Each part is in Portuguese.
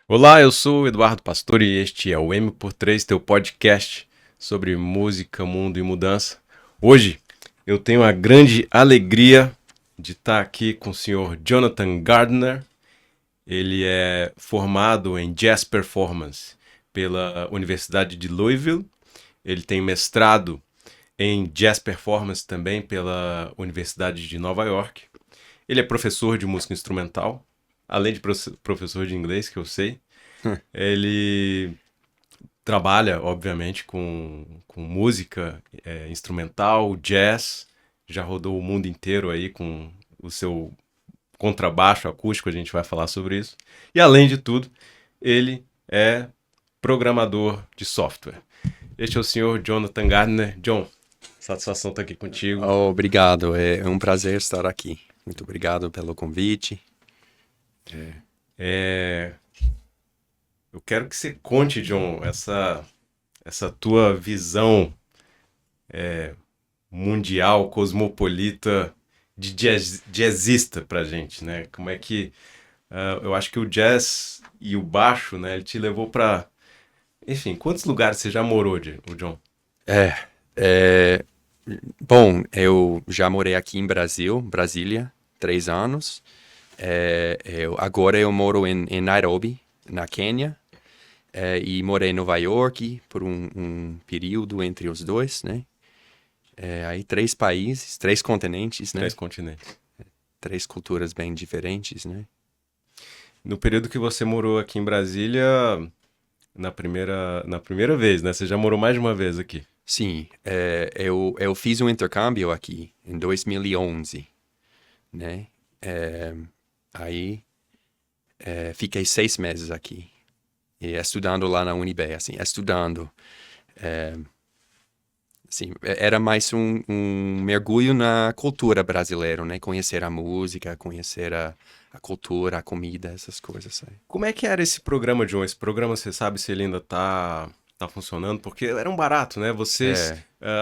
Olá, eu sou o Eduardo Pastor e este é o M por 3, teu podcast sobre música, mundo e mudança. Hoje eu tenho a grande alegria de estar aqui com o senhor Jonathan Gardner. Ele é formado em Jazz Performance pela Universidade de Louisville. Ele tem mestrado em Jazz Performance também pela Universidade de Nova York. Ele é professor de música instrumental, além de professor de inglês, que eu sei. Ele trabalha, obviamente, com música instrumental, jazz. Já rodou o mundo inteiro aí com o seu contrabaixo acústico, a gente vai falar sobre isso. E, além de tudo, ele é programador de software. Este é o senhor Jonathan Gardner. John, satisfação estar aqui contigo. Obrigado, é um prazer estar aqui. Muito obrigado pelo convite. Eu quero que você conte, John, essa tua visão mundial, cosmopolita, de jazzista pra gente, né? Como é que... eu acho que o jazz e o baixo, né, ele te levou pra... Enfim, quantos lugares você já morou, o John? Bom, eu já morei aqui em Brasília, 3 anos. Agora eu moro em Nairobi, na Quênia. E morei em Nova York por um período entre os dois, né? Aí 3 países, 3 continentes, né? 3 continentes. 3 culturas bem diferentes, né? No período que você morou aqui em Brasília, na primeira vez, né? Você já morou mais de uma vez aqui. Sim, eu fiz um intercâmbio aqui em 2011, né? Aí fiquei 6 meses aqui, e estudando lá na UNB, assim, assim, era mais um mergulho na cultura brasileira, né? Conhecer a música, conhecer a cultura, a comida, essas coisas aí. Como é que era esse programa, John? Esse programa, você sabe se ele ainda tá funcionando? Porque era um barato, né?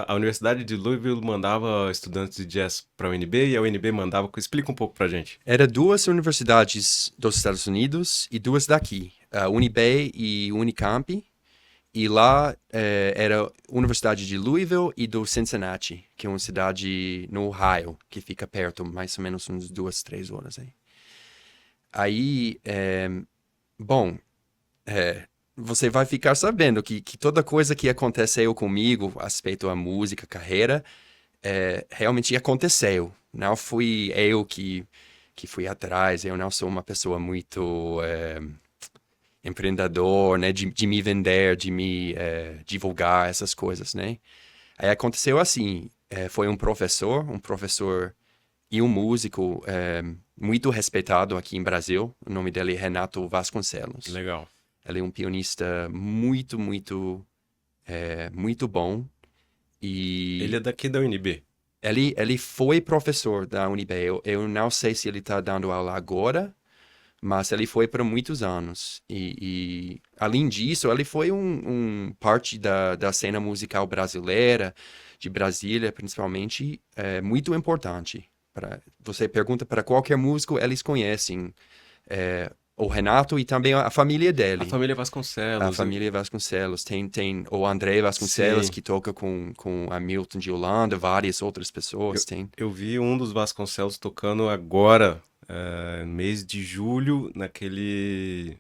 A Universidade de Louisville mandava estudantes de jazz para a UNB e a UNB mandava... Explica um pouco pra gente. Era 2 universidades dos Estados Unidos e 2 daqui, a UNB e Unicamp. E lá era a Universidade de Louisville e do Cincinnati, que é uma cidade no Ohio, que fica perto, mais ou menos uns 2, 3 horas aí. Aí, bom, você vai ficar sabendo que toda coisa que aconteceu comigo, a respeito à música, carreira, realmente aconteceu. Não fui eu que fui atrás, eu não sou uma pessoa muito empreendedor, né, de me vender, de me divulgar, essas coisas, né? Aí aconteceu assim, foi um professor e um músico muito respeitado aqui em Brasil. O nome dele é Renato Vasconcelos. Legal. Ele é um pianista muito, muito, muito bom. E Ele é daqui da UNB. ele foi professor da UNB. Eu não sei se ele está dando aula agora, mas ele foi por muitos anos. E além disso, ele foi um parte da cena musical brasileira, de Brasília, principalmente, muito importante. Você pergunta para qualquer músico, eles conhecem o Renato e também a família dele. A família Vasconcelos. A família Vasconcelos. Tem o André Vasconcelos, Sim. que toca com Hamilton de Holanda, várias outras pessoas. Eu vi um dos Vasconcelos tocando agora, mês de julho, naquele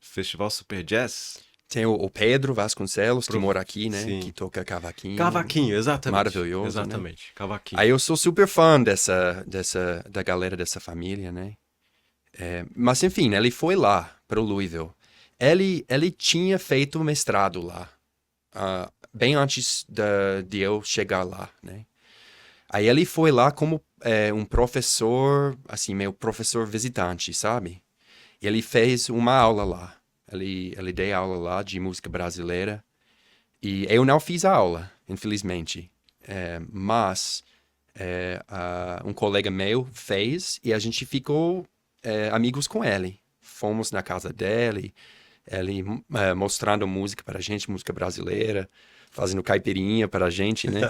festival Super Jazz. Tem o Pedro Vasconcelos, que mora aqui, né? Sim. Que toca cavaquinho. Cavaquinho, exatamente. Maravilhoso, exatamente, né? Cavaquinho. Aí eu sou super fã da galera dessa família, né? Mas enfim, ele foi lá para o Louisville. Ele tinha feito um mestrado lá, bem antes de eu chegar lá, né? Aí ele foi lá como um professor, assim, meio professor visitante, sabe? E ele fez uma aula lá. Ele deu aula lá de música brasileira. E eu não fiz a aula, infelizmente. Mas um colega meu fez e a gente ficou amigos com ele. fomos na casa dele, ele mostrando música para a gente, música brasileira, fazendo caipirinha para a gente, né?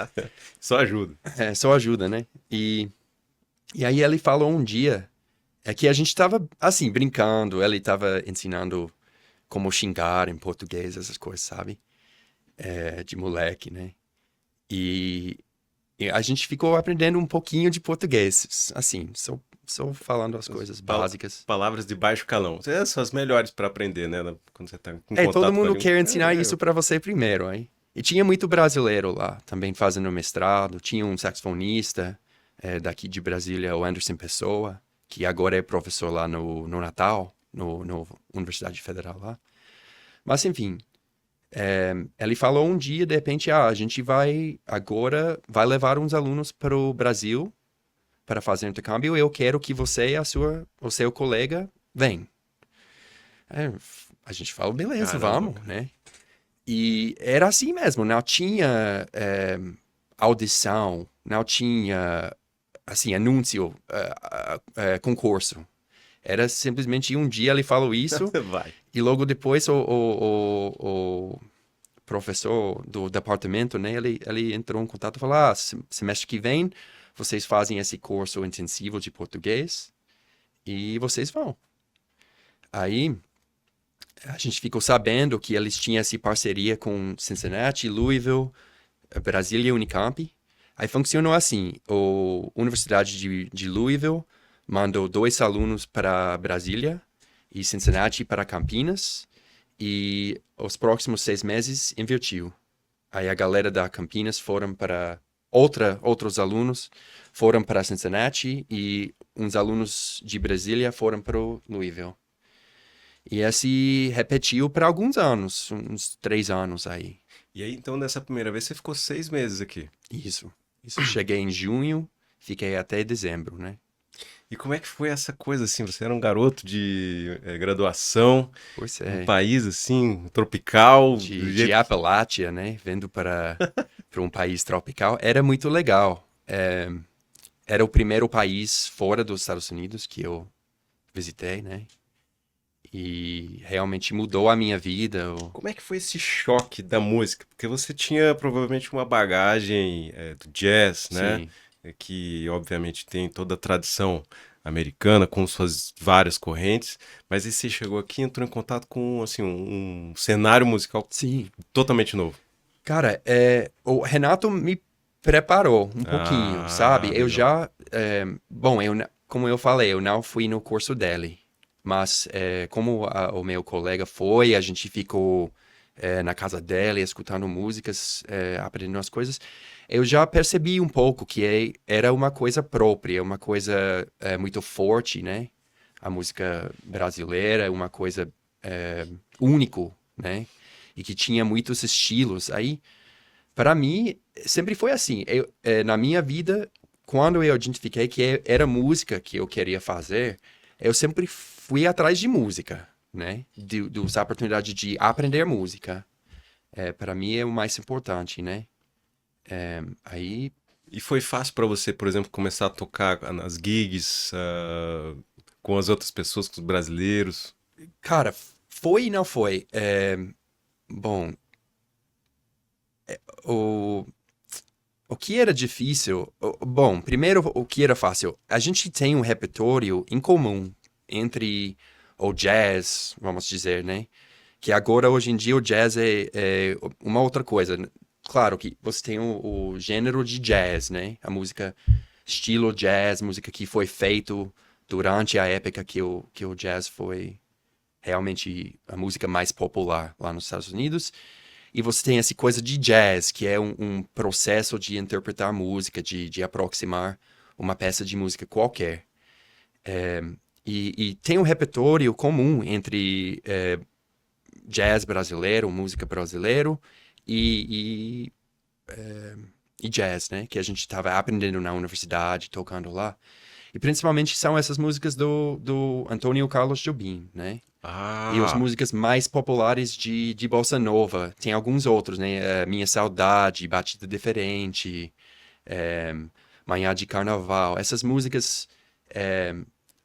Só ajuda. Só ajuda, né? E aí ele falou um dia, que a gente estava, assim, brincando, ele estava ensinando como xingar em português, essas coisas, sabe? De moleque, né? E a gente ficou aprendendo um pouquinho de português, assim, só falando as coisas básicas. Palavras de baixo calão. Essas são as melhores para aprender, né? Quando você tá com contato Todo com a mundo língua. quer ensinar isso para você primeiro, hein? E tinha muito brasileiro lá, também fazendo mestrado. Tinha um saxofonista daqui de Brasília, o Anderson Pessoa, que agora é professor lá no Natal, no Universidade Federal lá. Mas, enfim, ele falou um dia, de repente, a gente vai levar uns alunos para o Brasil para fazer intercâmbio. Eu quero que você e o seu colega venham. A gente falou, beleza, Caramba, vamos, cara. né? E era assim mesmo, não tinha audição, não tinha, assim, anúncio, concurso. Era simplesmente um dia ele falou isso Vai. e logo depois o professor do departamento, né, ele entrou em contato e falou, semestre que vem vocês fazem esse curso intensivo de português e vocês vão. Aí a gente ficou sabendo que eles tinham essa parceria com Cincinnati, Louisville, Brasília e Unicamp. Aí funcionou assim, a Universidade de Louisville mandou 2 alunos para Brasília e Cincinnati para Campinas, e os próximos 6 meses invertiu. Aí a galera da Campinas foram para outros alunos foram para Cincinnati e uns alunos de Brasília foram para o Louisville. E esse repetiu por alguns anos, uns 3 anos aí. E aí, então, nessa primeira vez, você ficou 6 meses aqui. Isso. Cheguei em junho, fiquei até dezembro, né? E como é que foi essa coisa, assim? Você era um garoto de graduação, Pois um é. país, assim, tropical, do De jeito... Appalachia, né? Vendo para um país tropical. Era muito legal. Era o primeiro país fora dos Estados Unidos que eu visitei, né? E realmente mudou a minha vida. Como é que foi esse choque da música? Porque você tinha provavelmente uma bagagem do jazz, né? Sim. Que obviamente tem toda a tradição americana com suas várias correntes, mas aí você chegou aqui e entrou em contato com assim um cenário musical Sim. totalmente novo. Cara, o Renato me preparou um pouquinho, sabe? Eu legal. já... bom, como eu falei, eu não fui no curso dele. Mas como o meu colega foi, a gente ficou na casa dele, escutando músicas, aprendendo as coisas. Eu já percebi um pouco que era uma coisa própria, uma coisa muito forte, né? A música brasileira é uma coisa único, né? E que tinha muitos estilos. Aí, para mim, sempre foi assim. Na minha vida, quando eu identifiquei que era música que eu queria fazer, eu sempre fui atrás de música, né? Dessa oportunidade de aprender música. Para mim é o mais importante, né? Aí, E foi fácil para você, por exemplo, começar a tocar nas gigs com as outras pessoas, com os brasileiros? cara, foi e não foi. Bom, o que era difícil... Bom, primeiro, o que era fácil. A gente tem um repertório em comum entre o jazz, vamos dizer, né? Que agora, hoje em dia, o jazz é uma outra coisa. Claro que você tem o gênero de jazz, né? A música estilo jazz, música que foi feito durante a época que o jazz foi realmente a música mais popular lá nos Estados Unidos. E você tem essa coisa de jazz, que é um processo de interpretar música, de aproximar uma peça de música qualquer. E tem um repertório comum entre jazz brasileiro, música brasileiro e jazz, né? Que a gente estava aprendendo na universidade, tocando lá. E principalmente são essas músicas do Antônio Carlos Jobim, né? E as músicas mais populares de Bossa Nova. Tem alguns outros, né? Minha Saudade, Batida Diferente, Manhã de Carnaval. Essas músicas,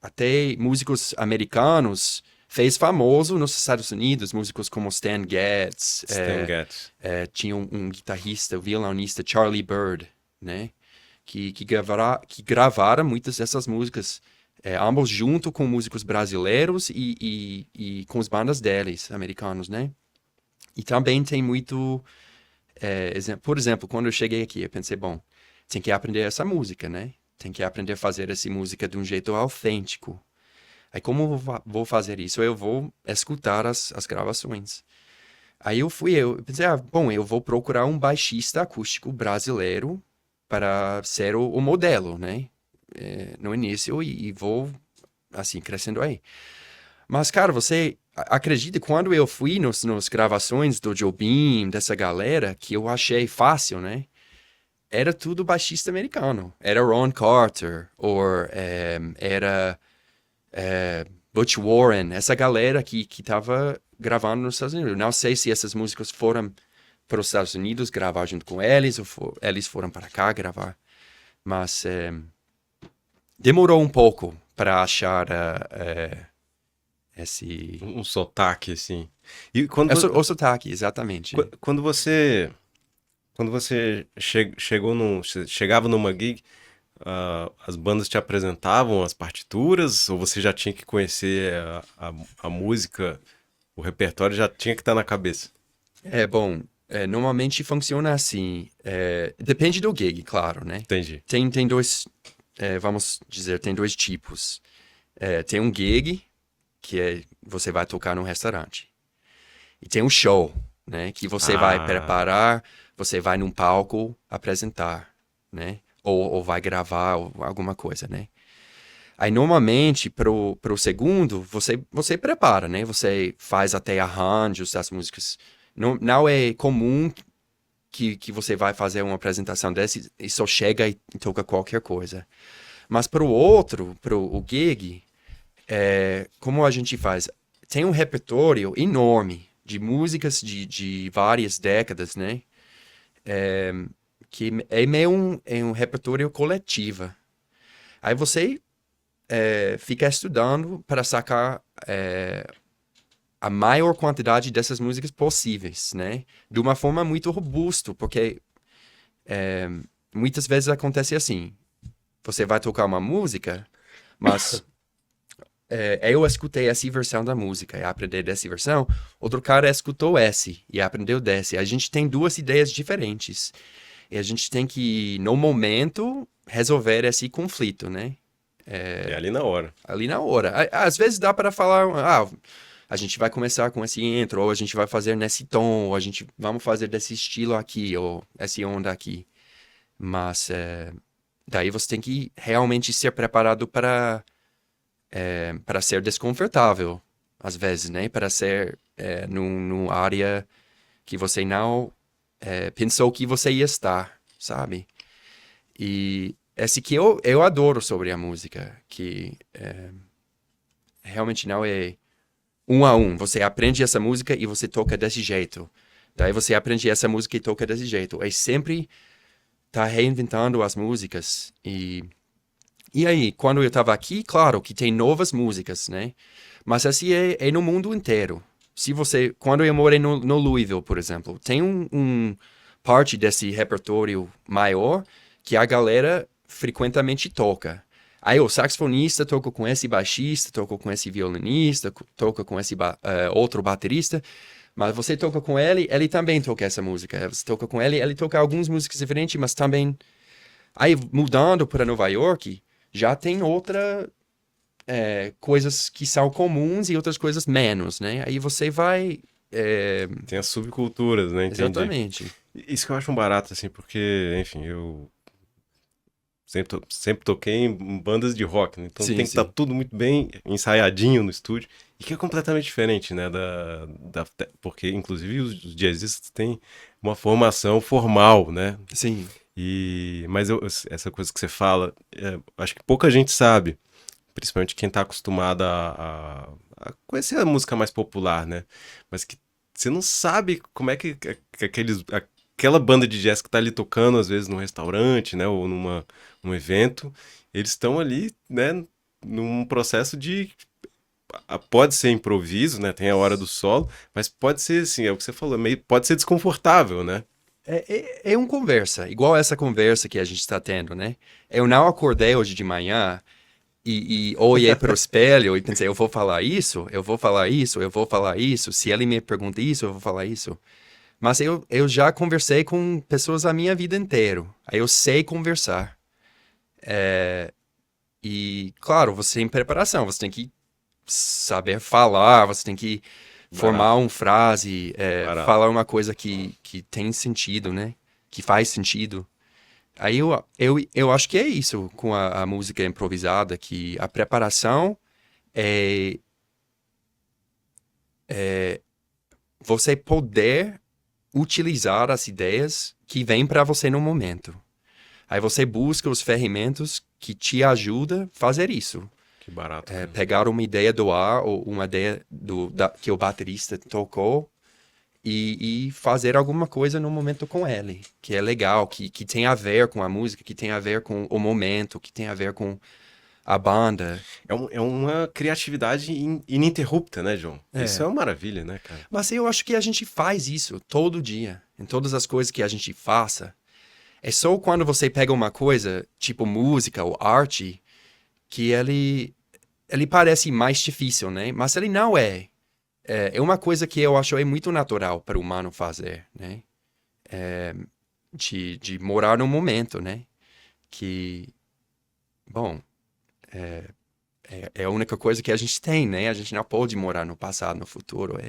até músicos americanos fez famoso nos Estados Unidos, músicos como Stan Getz, Stan Getz. tinha um guitarrista, violonista, Charlie Bird, né? Que gravaram muitas dessas músicas, ambos junto com músicos brasileiros e com as bandas deles, americanos, né? E também tem muito... por exemplo, quando eu cheguei aqui, eu pensei, bom, tem que aprender essa música, né? Tem que aprender a fazer essa música de um jeito autêntico. Aí como eu vou fazer isso? Eu vou escutar as gravações. Aí eu pensei, bom, eu vou procurar um baixista acústico brasileiro para ser o modelo, né? No início e vou, assim, crescendo aí. Mas, cara, você acredita, quando eu fui nos gravações do Jobim, dessa galera, que eu achei fácil, né? Era tudo baixista americano. Era Ron Carter, ou era Butch Warren, essa galera que tava gravando nos Estados Unidos. Não sei se essas músicas foram para os Estados Unidos gravar junto com eles, ou eles foram para cá gravar. Mas demorou um pouco para achar esse... Um sotaque, assim. E O sotaque, exatamente. quando você chegava numa gig, as bandas te apresentavam as partituras, ou você já tinha que conhecer a música, o repertório já tinha que estar na cabeça? Bom, normalmente funciona assim. Depende do gig, claro, né? Entendi. Tem dois, vamos dizer, tem dois tipos. Tem um gig, que você vai tocar num restaurante. E tem um show, né? Que você vai preparar, você vai num palco apresentar, né? Ou vai gravar ou alguma coisa, né? Aí, normalmente, pro segundo, você prepara, né? Você faz até arranjos das músicas. Não é comum que você vai fazer uma apresentação dessa e só chega e toca qualquer coisa. Mas pro o gig, como a gente faz? Tem um repertório enorme de músicas de várias décadas, né? Que é meio um repertório coletivo. Aí você fica estudando para sacar a maior quantidade dessas músicas possíveis, né? De uma forma muito robusta, porque muitas vezes acontece assim. Você vai tocar uma música, mas eu escutei essa versão da música e aprendi dessa versão, outro cara escutou essa e aprendeu dessa. A gente tem duas ideias diferentes. E a gente tem que, no momento, resolver esse conflito, né? Ali na hora. Ali na hora. Às vezes dá para falar, a gente vai começar com esse intro, ou a gente vai fazer nesse tom, ou vamos fazer desse estilo aqui, ou essa onda aqui. Mas daí você tem que realmente ser preparado para ser desconfortável, às vezes, né? Para ser numa área que você não pensou que você ia estar, sabe? E esse que eu adoro sobre a música, que realmente não é um a um. Você aprende essa música e você toca desse jeito. Daí você aprende essa música e toca desse jeito. É sempre tá reinventando as músicas. E aí, quando eu tava aqui, claro que tem novas músicas, né? Mas assim é no mundo inteiro. Quando eu morei no Louisville, por exemplo, tem um parte desse repertório maior que a galera frequentemente toca. Aí o saxofonista toca com esse baixista, toca com esse violinista, toca com esse outro baterista, mas você toca com ele também toca essa música. Você toca com ele toca algumas músicas diferentes, mas também... Aí, mudando para Nova York, já tem coisas que são comuns e outras coisas menos, né? Aí você vai... Tem as subculturas, né? Entendi. Exatamente. Isso que eu acho um barato, assim, porque, enfim, eu sempre toquei em bandas de rock, né? Então Sim, tem que estar tudo muito bem ensaiadinho no estúdio, e que é completamente diferente, né? Porque, inclusive, os jazzistas têm uma formação formal, né? Sim. Mas essa coisa que você fala, acho que pouca gente sabe, principalmente quem está acostumado a conhecer a música mais popular, né? Mas que você não sabe como é que aquela banda de jazz que tá ali tocando, às vezes, num restaurante, né? Ou num evento, eles estão ali, né? Num processo de pode ser improviso, né? Tem a hora do solo, mas pode ser, assim, é o que você falou, meio, pode ser desconfortável, né? É uma conversa, igual essa conversa que a gente está tendo, né? Eu não acordei hoje de manhã e olhei para o espelho e pensei, eu vou falar isso, eu vou falar isso, eu vou falar isso. Se ele me pergunta isso, eu vou falar isso. Mas eu já conversei com pessoas a minha vida inteira. Aí eu sei conversar. E, claro, você tem preparação, você tem que saber falar, você tem que formar Barato, uma frase, barato. falar uma coisa que tem sentido, né? Que faz sentido. Aí eu acho que é isso com a música improvisada, que a preparação é você poder utilizar as ideias que vêm para você no momento. Aí você busca os ferramentas que te ajudam a fazer isso. Que barato, cara. Pegar uma ideia do ar ou uma ideia que o baterista tocou e fazer alguma coisa no momento com ele, que é legal, que tem a ver com a música, que tem a ver com o momento, que tem a ver com a banda. É uma criatividade ininterrupta, né, João? Isso é É. uma maravilha, né, cara? Mas eu acho que a gente faz isso todo dia, em todas as coisas que a gente faça. É só quando você pega uma coisa, tipo música ou arte, que ele parece mais difícil, né? Mas ele não é. É uma coisa que eu acho é muito natural para o humano fazer, né? De morar no momento, né? Que, bom, é a única coisa que a gente tem, né? A gente não pode morar no passado, no futuro.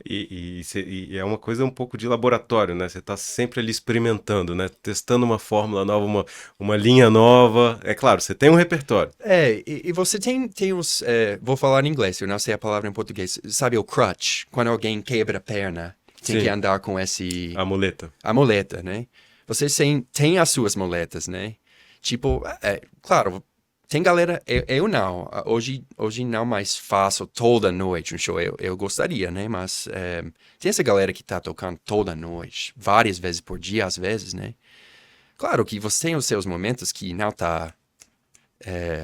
E é uma coisa um pouco de laboratório, né? Você está sempre ali experimentando, né? Testando uma fórmula nova, uma linha nova. É claro, você tem um repertório. E você tem os... vou falar em inglês, eu não sei a palavra em português. Sabe o crutch? Quando alguém quebra a perna, tem que Sim, andar com esse... a muleta. A muleta, né? Vocês têm as suas muletas, né? Tipo, claro, tem galera... Eu não. Hoje não mais faço toda noite um show. Eu gostaria, né? Mas tem essa galera que tá tocando toda noite, várias vezes por dia, às vezes, né? Claro que você tem os seus momentos que não tá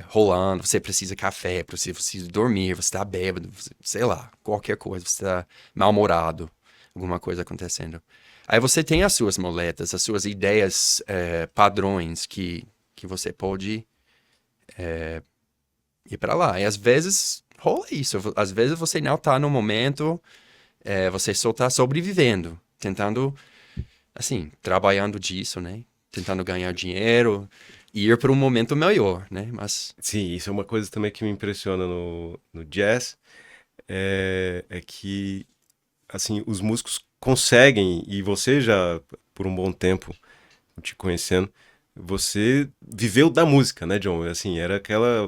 rolando, você precisa de café, você precisa dormir, você tá bêbado, sei lá, qualquer coisa, você tá mal-humorado, alguma coisa acontecendo. Aí você tem as suas muletas, as suas ideias, padrões que você pode ir pra lá. E às vezes rola isso, às vezes você não tá no momento, você só tá sobrevivendo, tentando, assim, trabalhando disso, né? Tentando ganhar dinheiro e ir para um momento melhor, né? Mas Sim, isso é uma coisa também que me impressiona no jazz. É que, assim, os músicos conseguem, e você já, por um bom tempo, te conhecendo, você viveu da música, né, John? Assim,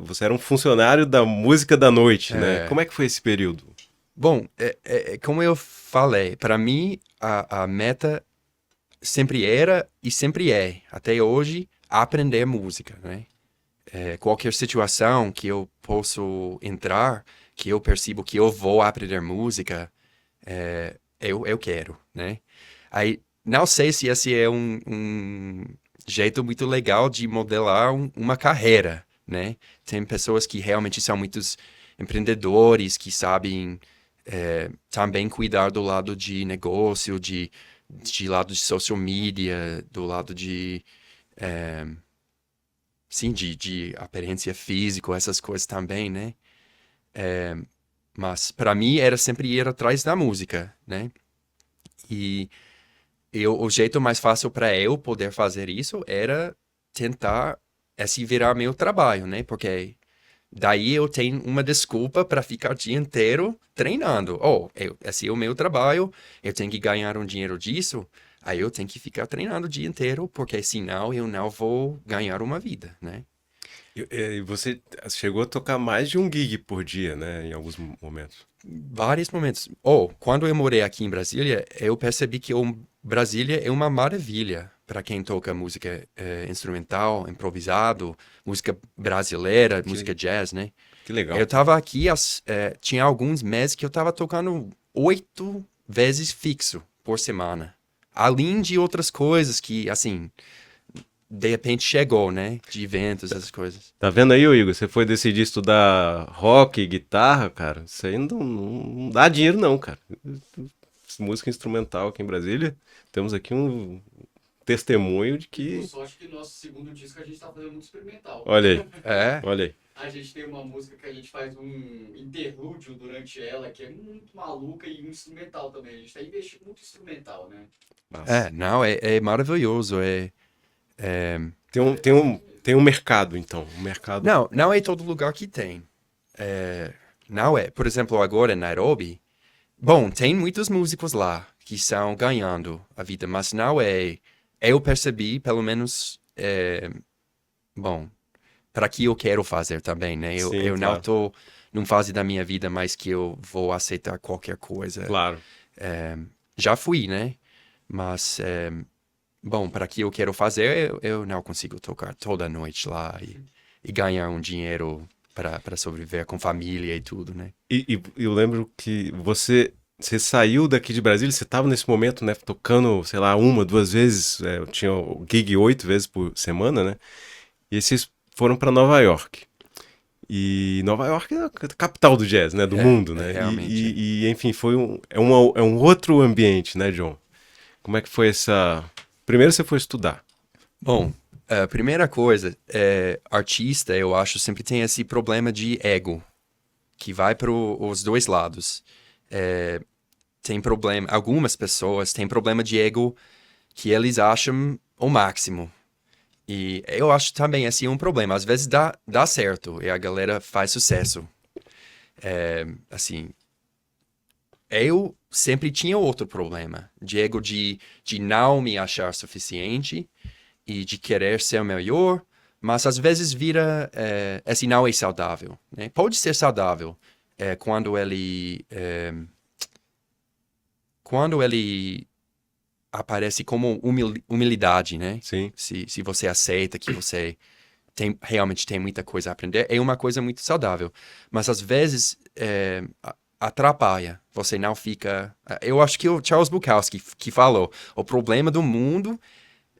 você era um funcionário da música da noite, né? é, Como é que foi esse período? bom, como eu falei, para mim a meta sempre era e sempre é, até hoje, aprender música, né? Qualquer situação que eu posso entrar, que eu percebo que eu vou aprender música, eu quero, né? Aí, não sei se esse é um jeito muito legal de modelar uma carreira, né? Tem pessoas que realmente são muitos empreendedores, que sabem também cuidar do lado de negócio, de lado de social media, do lado sim, de aparência física, essas coisas também, né? Mas para mim era sempre ir atrás da música, né? E o jeito mais fácil para eu poder fazer isso era tentar esse virar meu trabalho, né? Porque daí eu tenho uma desculpa para ficar o dia inteiro treinando. Esse é o meu trabalho, eu tenho que ganhar um dinheiro disso, aí eu tenho que ficar treinando o dia inteiro, porque senão eu não vou ganhar uma vida, né? E você chegou a tocar mais de um gig por dia, né? Em alguns momentos. Vários momentos. Quando eu morei aqui em Brasília, eu percebi que Brasília é uma maravilha para quem toca música instrumental, improvisado, música brasileira, música Que, jazz, né? que legal. Eu tava aqui, tinha alguns meses que eu tava tocando 8 vezes fixo por semana. Além de outras coisas que, assim, de repente chegou, né? De eventos, essas coisas. Tá vendo aí, ô Igor? Você foi decidir estudar rock, guitarra, cara. Isso aí não dá dinheiro, não, cara. Música instrumental aqui em Brasília. Temos aqui um testemunho de Por que. sorte que nosso segundo disco a gente tá fazendo muito experimental. Olha aí, É? olha aí. A gente tem uma música que a gente faz um interlúdio durante ela, que é muito maluca, e um instrumental também. A gente tá investindo muito em instrumental, né? Massa. Não, é maravilhoso. Tem um mercado, então. Um mercado. Não é todo lugar que tem. Não é. Por exemplo, agora em Nairobi, bom, tem muitos músicos lá que estão ganhando a vida, mas não é. Eu percebi, pelo menos, bom, para que eu quero fazer também, né? Sim, Eu não claro. tô numa fase da minha vida mais que eu vou aceitar qualquer coisa. Claro. Já fui, né? Mas, bom, para que eu quero fazer, eu não consigo tocar toda noite lá e ganhar um dinheiro para sobreviver com família e tudo, né? E eu lembro que você saiu daqui de Brasília, você estava nesse momento, né, tocando, sei lá, uma, duas vezes, tinha o gig 8 vezes por semana, né? E aí vocês foram para Nova York. E Nova York é a capital do jazz, né, do mundo, né? realmente. Enfim, é um outro ambiente, né, John? Como é que foi essa... Primeiro você foi estudar. Bom, a primeira coisa, artista, eu acho, sempre tem esse problema de ego, que vai para os dois lados. Tem problema, algumas pessoas têm problema de ego que eles acham o máximo. E eu acho também assim um problema. Às vezes dá certo e a galera faz sucesso. Assim, eu sempre tinha outro problema, de ego de não me achar suficiente e de querer ser melhor, mas às vezes vira, assim, não é saudável, né? Pode ser saudável quando ele aparece como humildade, né? Sim. Se você aceita que você realmente tem muita coisa a aprender, é uma coisa muito saudável. Mas às vezes atrapalha. Você não fica... Eu acho que o Charles Bukowski que falou, o problema do mundo,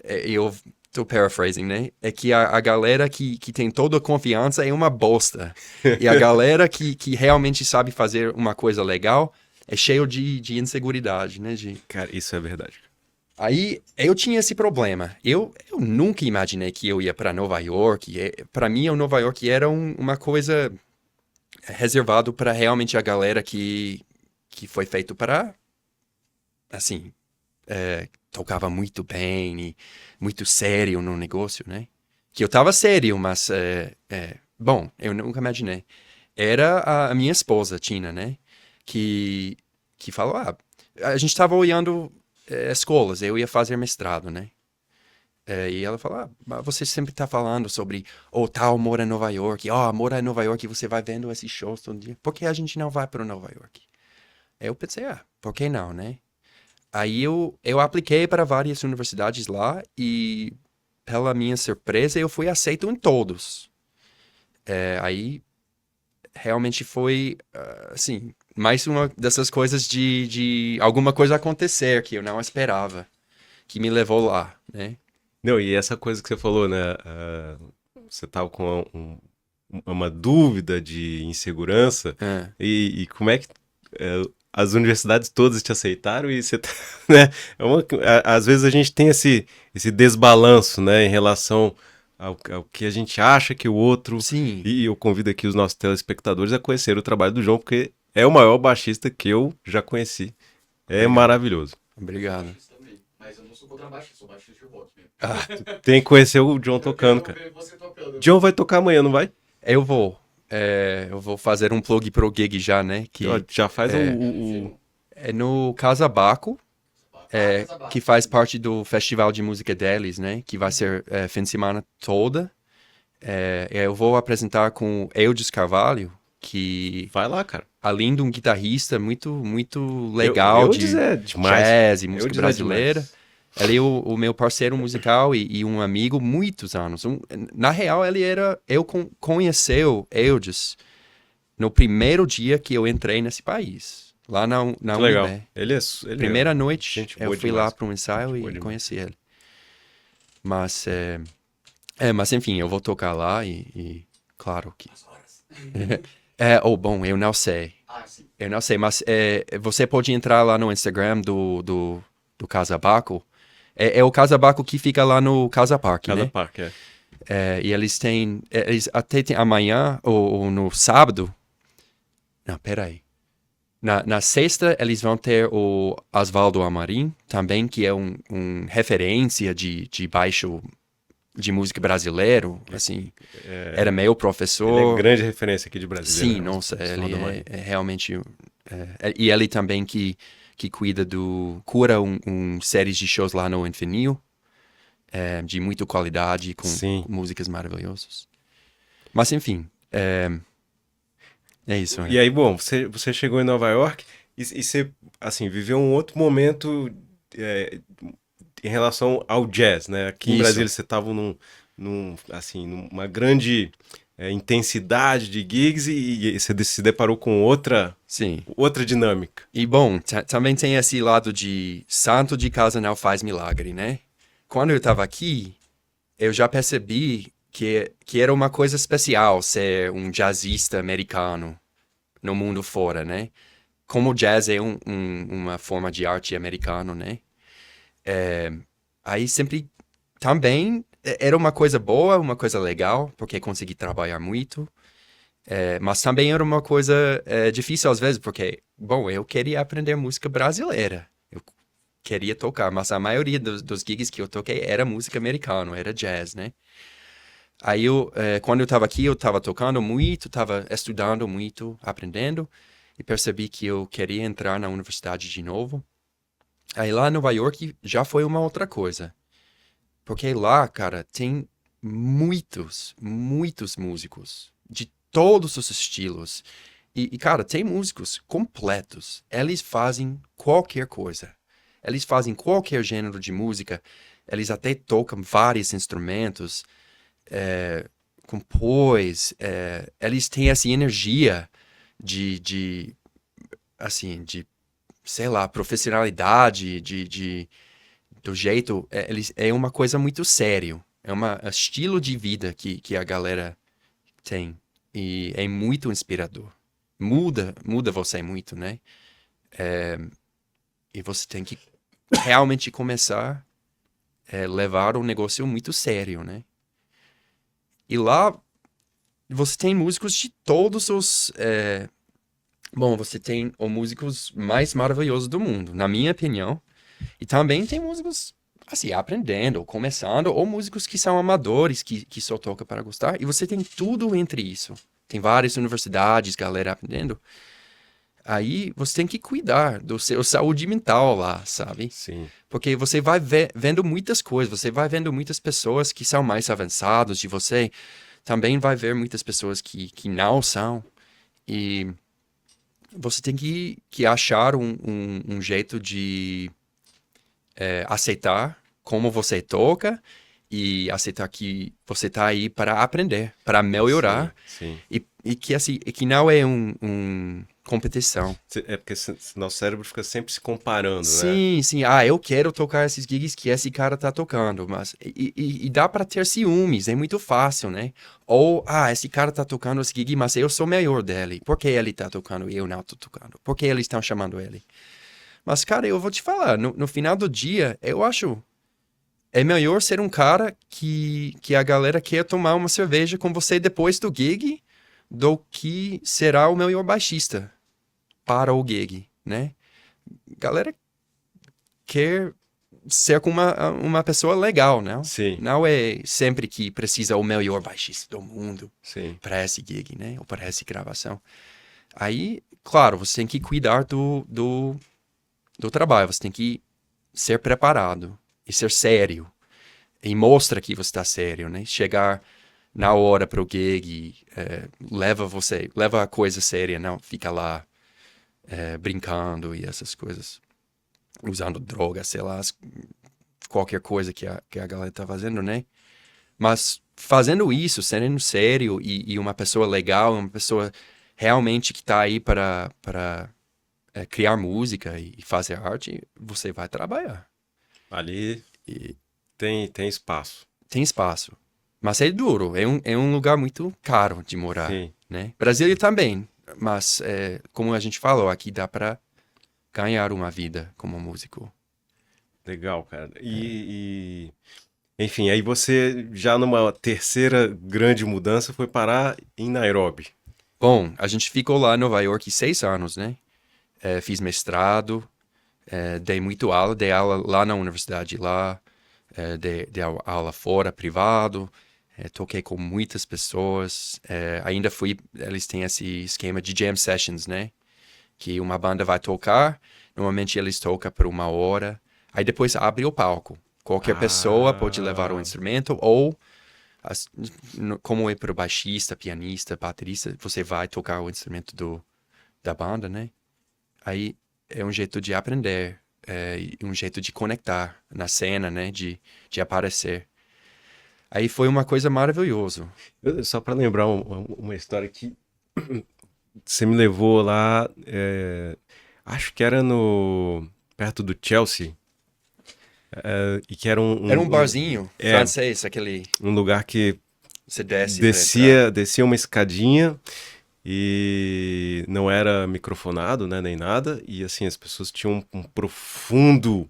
eu tô paraphrasing, né? É que a galera que tem toda a confiança é uma bosta. E a galera que realmente sabe fazer uma coisa legal é cheio de inseguridade, né? Cara, isso é verdade. Aí eu tinha esse problema. Eu nunca imaginei que eu ia para Nova York. Para mim, o Nova York era uma coisa reservado para realmente a galera que foi feito para, assim, tocava muito bem e muito sério no negócio, né? Que eu tava sério, mas, bom, eu nunca imaginei. Era a minha esposa, Tina, né? Que falou, a gente tava olhando escolas, eu ia fazer mestrado, né? E ela falou, mas você sempre tá falando sobre, tal mora em Nova York, mora em Nova York e você vai vendo esses shows todo dia. Por que a gente não vai para Nova York? Aí eu pensei, por que não, né? Aí eu apliquei para várias universidades lá e, pela minha surpresa, eu fui aceito em todos. Aí, realmente foi, assim, mais uma dessas coisas de alguma coisa acontecer que eu não esperava, que me levou lá, né? Não, e essa coisa que você falou, né? Você tava com uma dúvida de insegurança, e como é que as universidades todas te aceitaram e você, né? Às vezes a gente tem esse desbalanço, né, em relação ao que a gente acha que o outro... Sim. E eu convido aqui os nossos telespectadores a conhecer o trabalho do João, porque é o maior baixista que eu já conheci. É maravilhoso. Obrigado. Também. Mas eu não sou contrabaixista, sou baixista de rock mesmo. Tem que conhecer o John tocando, cara. Ver você tocando. John vai tocar amanhã, não vai? Eu vou fazer um plug pro gig já, né? Que Já faz é no Casa Baco, que faz parte do Festival de Música deles, né? Que vai ser fim de semana toda. Eu vou apresentar com Eudes Carvalho, que, Vai lá, cara. além de um guitarrista muito, muito legal Eudes de é demais. jazz e música Eudes é brasileira. demais. Ele é o meu parceiro musical e um amigo muitos anos. Na real, eu conheceu Eudes no primeiro dia que eu entrei nesse país, lá na Legal. UNB. Ele Primeira noite, gente eu boa fui demais. lá para um ensaio Gente boa e demais. conheci ele. Mas, Mas enfim, eu vou tocar lá claro que... As horas. Bom, eu não sei. Ah, sim. Eu não sei, mas você pode entrar lá no Instagram do Casa Baco. É o Casa Baco que fica lá no Casa Park, Casa né? Parque, é. E eles têm... Eles até tem amanhã ou no sábado... Não, peraí. Na sexta, eles vão ter o Osvaldo Amorim, também, que é um referência de baixo de música brasileiro, assim. Era meu Ele é professor. grande referência aqui de brasileiro, Sim, né? nossa, Oswaldo ele Amorim. é realmente... e ele também que cura séries de shows lá no Infinito, de muita qualidade, com Sim. músicas maravilhosas. Mas, enfim, é isso, E né? aí, bom, você chegou em Nova York e você, assim, viveu um outro momento em relação ao jazz, né? Aqui em Isso, Brasília você estava assim, numa grande intensidade de gigs e você se deparou com sim. outra dinâmica. E bom, também tem esse lado de santo de casa não faz milagre, né? Quando eu estava aqui, eu já percebi que era uma coisa especial ser um jazzista americano no mundo fora, né? Como o jazz é uma forma de arte americano, né? Aí sempre também era uma coisa boa, uma coisa legal, porque consegui trabalhar muito. Mas também era uma coisa difícil às vezes, porque, bom, eu queria aprender música brasileira. Eu queria tocar, mas a maioria dos gigs que eu toquei era música americana, era jazz, né? Aí quando eu tava aqui, eu tava tocando muito, tava estudando muito, aprendendo, e percebi que eu queria entrar na universidade de novo. Aí lá em Nova York já foi uma outra coisa. Porque lá, cara, tem muitos músicos de todos os estilos. Cara, tem músicos completos. Eles fazem qualquer coisa. Eles fazem qualquer gênero de música. Eles até tocam vários instrumentos. Compôs. Eles têm essa energia assim, sei lá, profissionalidade, do jeito, é uma coisa muito sério. É um estilo de vida que a galera tem. E é muito inspirador. Muda você muito, né? E você tem que realmente começar a levar um negócio muito sério, né? E lá você tem músicos de todos os... Bom, você tem os músicos mais maravilhosos do mundo, na minha opinião. E também tem músicos, assim, aprendendo, ou começando, ou músicos que são amadores, que só tocam para gostar. E você tem tudo entre isso. Tem várias universidades, galera aprendendo. Aí você tem que cuidar do seu saúde mental lá, sabe? Sim. Porque você vai vendo muitas coisas, você vai vendo muitas pessoas que são mais avançadas de você. Também vai ver muitas pessoas que não são. E você tem que achar um jeito de aceitar como você toca e aceitar que você está aí para aprender, para melhorar Sim. e que assim, e que não é competição. É porque nosso cérebro fica sempre se comparando, né? Sim, sim. Eu quero tocar esses gigs que esse cara tá tocando, mas e dá para ter ciúmes, é muito fácil, né? Ou, esse cara tá tocando esse gig, mas eu sou melhor dele. Por que ele tá tocando e eu não tô tocando? Por que eles estão chamando ele? Mas, cara, eu vou te falar, no final do dia, eu acho é melhor ser um cara que a galera quer tomar uma cerveja com você depois do gig do que será o melhor baixista para o gig, né? Galera quer ser com uma pessoa legal, não? Sim, Não é sempre que precisa o melhor baixista do mundo sim. para esse gig, né? Ou para essa gravação. Aí, claro, você tem que cuidar do trabalho, você tem que ser preparado e ser sério. E mostra que você está sério, né? Chegar na hora pro gig e leva a coisa séria, não fica lá brincando e essas coisas. Usando droga, sei lá, qualquer coisa que a galera tá fazendo, né? Mas fazendo isso, sendo sério e uma pessoa legal, uma pessoa realmente que tá aí para criar música e fazer arte, você vai trabalhar. Ali E tem espaço. tem espaço. Mas é duro, é um lugar muito caro de morar, Sim. né? Brasília também, mas como a gente falou, aqui dá para ganhar uma vida como músico. Legal, cara. Enfim, aí você já numa terceira grande mudança foi parar em Nairobi. Bom, a gente ficou lá em Nova York 6 anos, né? Fiz mestrado, dei aula lá na universidade lá, dei aula fora, privado, toquei com muitas pessoas, eles têm esse esquema de jam sessions, né? Que uma banda vai tocar, normalmente eles tocam por 1 hora, aí depois abre o palco. Qualquer pessoa pode levar o instrumento, ou como é para o baixista, pianista, baterista, você vai tocar o instrumento da banda, né? Aí é um jeito de aprender, e um jeito de conectar na cena, né? De aparecer. Aí foi uma coisa maravilhosa. Só para lembrar uma história que você me levou lá, acho que era no perto do Chelsea, e que era Era um barzinho francês, aquele... um lugar que Você desce pra entrar. descia uma escadinha e não era microfonado, né, nem nada, e assim as pessoas tinham um profundo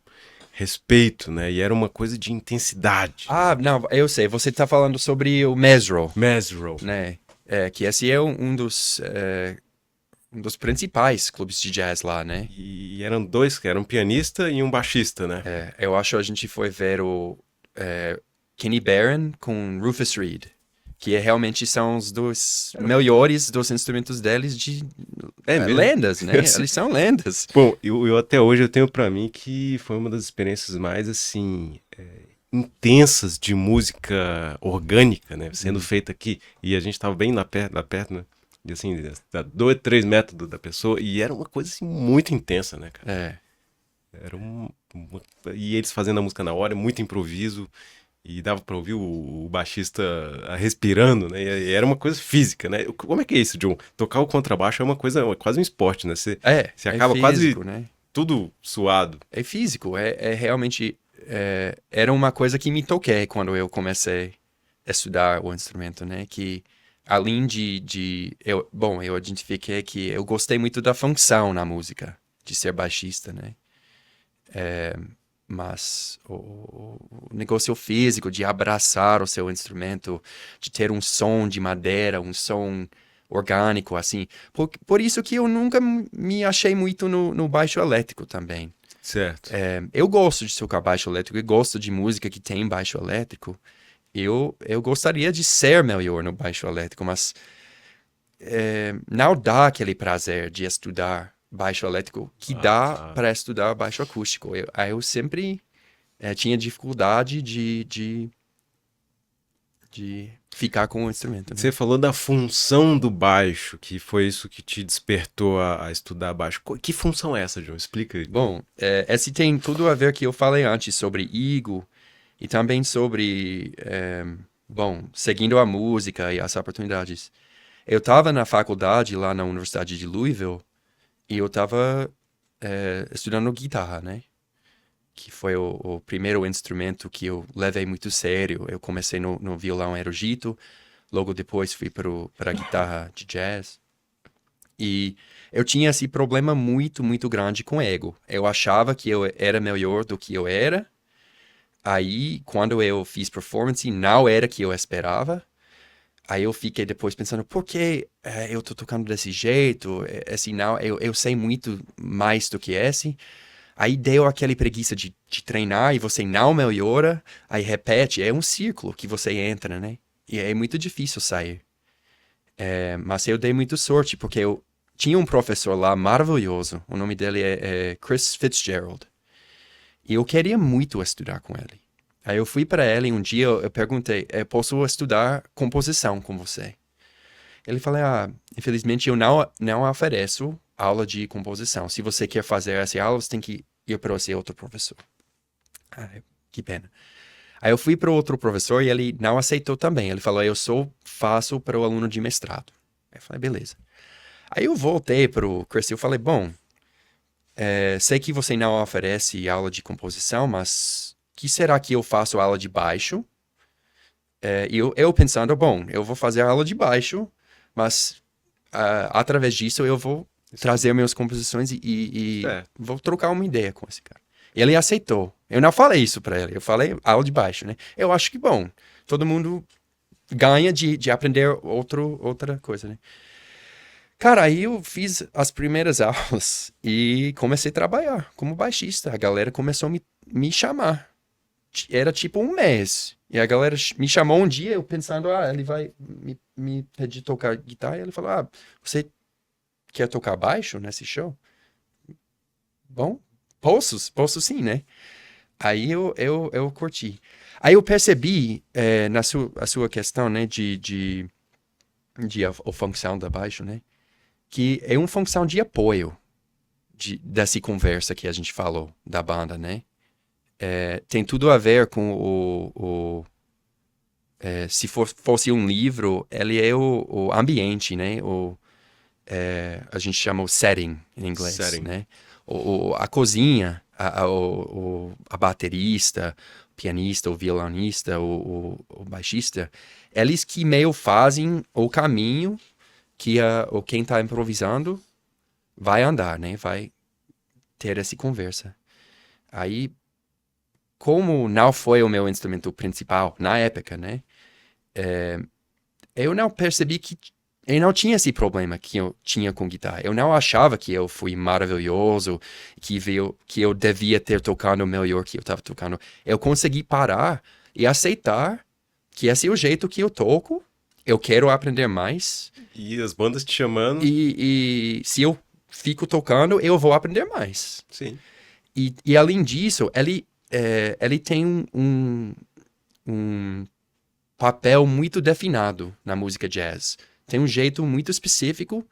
respeito, né, e era uma coisa de intensidade. Ah, não, eu sei. Você tá falando sobre o Mesro, Mesro. né? Que esse é um dos principais clubes de jazz lá, né? E eram dois, que era um pianista e um baixista, né? Eu acho que a gente foi ver o Kenny Barron com Rufus Reid, que realmente são os dois melhores dos instrumentos deles de mesmo? lendas, né? Eles são lendas. Bom, eu até hoje eu tenho pra mim que foi uma das experiências mais, assim, intensas de música orgânica, né? Sendo feita aqui. E a gente tava bem lá perto, né? E assim, a 2, 3 metros da pessoa. E era uma coisa, assim, muito intensa, né, cara? Era E eles fazendo a música na hora, muito improviso. E dava pra ouvir o baixista respirando, né? E era uma coisa física, né? Como é que é isso, John? Tocar o contrabaixo é uma coisa, quase um esporte, né? Você acaba físico, quase né? tudo suado. É físico, realmente... era uma coisa que me toquei quando eu comecei a estudar o instrumento, né? Que além eu identifiquei que eu gostei muito da função na música, de ser baixista, né? Mas o negócio físico de abraçar o seu instrumento, de ter um som de madeira, um som orgânico, assim. Por isso que eu nunca me achei muito no baixo elétrico também. Certo. Eu gosto de tocar baixo elétrico e gosto de música que tem baixo elétrico. Eu gostaria de ser melhor no baixo elétrico, mas não dá aquele prazer de estudar baixo elétrico que dá para estudar baixo acústico. Eu sempre tinha dificuldade de ficar com o instrumento. Né? Você falou da função do baixo, que foi isso que te despertou a estudar baixo. Que função é essa, John? Explica aí. Bom, esse tem tudo a ver que eu falei antes sobre ego e também sobre, seguindo a música e as oportunidades. Eu estava na faculdade lá na Universidade de Louisville e eu estava estudando guitarra, né? Que foi o primeiro instrumento que eu levei muito sério. Eu comecei no violão erudito, logo depois fui para a guitarra de jazz. E eu tinha esse problema muito, muito grande com ego. Eu achava que eu era melhor do que eu era. Aí, quando eu fiz performance, não era o que eu esperava. Aí eu fiquei depois pensando, por que eu tô tocando desse jeito? Assim, não, eu sei muito mais do que esse. Aí deu aquela preguiça de treinar e você não melhora. Aí repete, é um círculo que você entra, né? E é muito difícil sair. Mas eu dei muita sorte, porque eu tinha um professor lá maravilhoso. O nome dele é Chris Fitzgerald. E eu queria muito estudar com ele. Aí eu fui para ele e um dia eu perguntei, posso estudar composição com você? Ele falou, infelizmente eu não ofereço aula de composição. Se você quer fazer essa aula, você tem que ir para esse outro professor. Que pena. Aí eu fui para o outro professor e ele não aceitou também. Ele falou, eu só faço para o aluno de mestrado. Aí eu falei, beleza. Aí eu voltei para o Chris e eu falei, bom, sei que você não oferece aula de composição, mas que será que eu faço aula de baixo? eu pensando, bom, eu vou fazer a aula de baixo, mas através disso eu vou trazer minhas composições e Certo. vou trocar uma ideia com esse cara. Ele aceitou. Eu não falei isso pra ele, eu falei aula de baixo, né? Eu acho que, bom, todo mundo ganha de aprender outra coisa, né? Cara, aí eu fiz as primeiras aulas e comecei a trabalhar como baixista. A galera começou a me chamar. Era tipo um mês. E a galera me chamou um dia, eu pensando, ele vai me pedir tocar guitarra. E ele falou, você quer tocar baixo nesse show? Bom, posso sim, né? Aí eu curti. Aí eu percebi, a sua questão, né, a função da baixo, né? Que é uma função de apoio dessa conversa que a gente falou da banda, né? Tem tudo a ver com se fosse um livro, ele é o ambiente, né? A gente chama o setting em inglês, Setting. né? A cozinha, a baterista, o pianista, o violonista, o baixista, eles que meio fazem o caminho que quem está improvisando vai andar, né? Vai ter essa conversa. Aí, como não foi o meu instrumento principal na época, né? Eu não percebi que eu não tinha esse problema que eu tinha com guitarra. Eu não achava que eu fui maravilhoso, que eu devia ter tocado melhor que eu estava tocando. Eu consegui parar e aceitar que esse é o jeito que eu toco. Eu quero aprender mais. E as bandas te chamando. E se eu fico tocando, eu vou aprender mais. Sim. E além disso, ele tem um papel muito definido na música jazz. Tem um jeito muito específico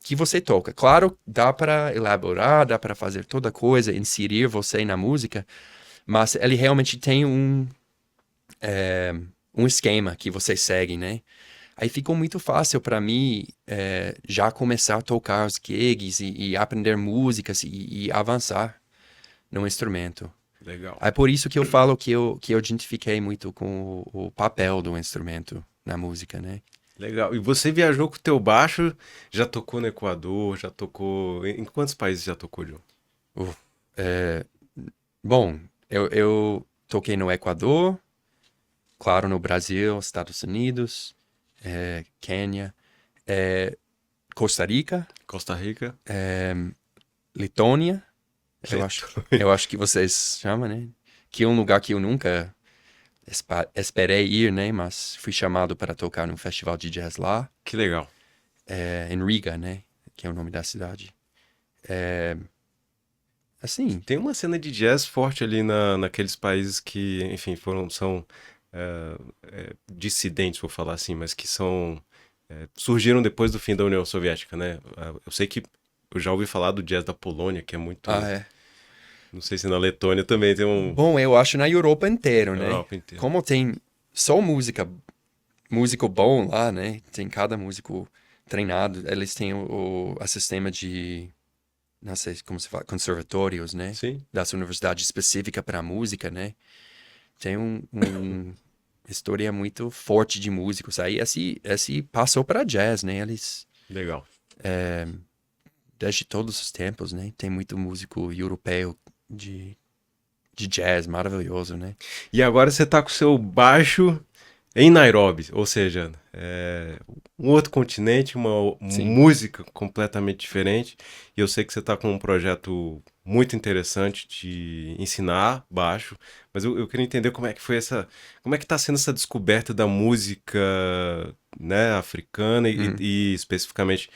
que você toca. Claro, dá para elaborar, dá para fazer toda coisa, inserir você na música, mas ele realmente tem um esquema que você segue, né? Aí ficou muito fácil para mim já começar a tocar os gigs e aprender músicas e avançar no instrumento. Legal. É por isso que eu falo que eu identifiquei muito com o papel do instrumento na música, né? Legal. E você viajou com o teu baixo, já tocou no Equador, já tocou... Em quantos países já tocou, John? Bom, eu toquei no Equador, claro, no Brasil, Estados Unidos, Quênia, Costa Rica, Costa Rica? Letônia, eu acho que vocês chamam, né? Que é um lugar que eu nunca esperei ir, né? Mas fui chamado para tocar num festival de jazz lá, Que legal. em Riga, né? Que é o nome da cidade. Assim, Tem uma cena de jazz forte ali naqueles países que, enfim, são dissidentes, vou falar assim, mas que surgiram depois do fim da União Soviética, né? Eu sei que eu já ouvi falar do jazz da Polônia, que é muito... Não sei se na Letônia também tem um... Bom, eu acho na Europa inteira, né? Europa inteira. Como tem só músico bom lá, né? Tem cada músico treinado. Eles têm o sistema de, não sei como se fala, conservatórios, né? Sim. Das universidades específicas para música, né? Tem história muito forte de músicos. Aí esse passou para jazz, né? Eles, Legal. desde todos os tempos, né? Tem muito músico europeu de jazz maravilhoso, né? E agora você tá com o seu baixo em Nairobi, ou seja, um outro continente, uma Sim. música completamente diferente. E eu sei que você tá com um projeto muito interessante de ensinar baixo, mas eu queria entender como é que foi como é que tá sendo essa descoberta da música, né, africana e especificamente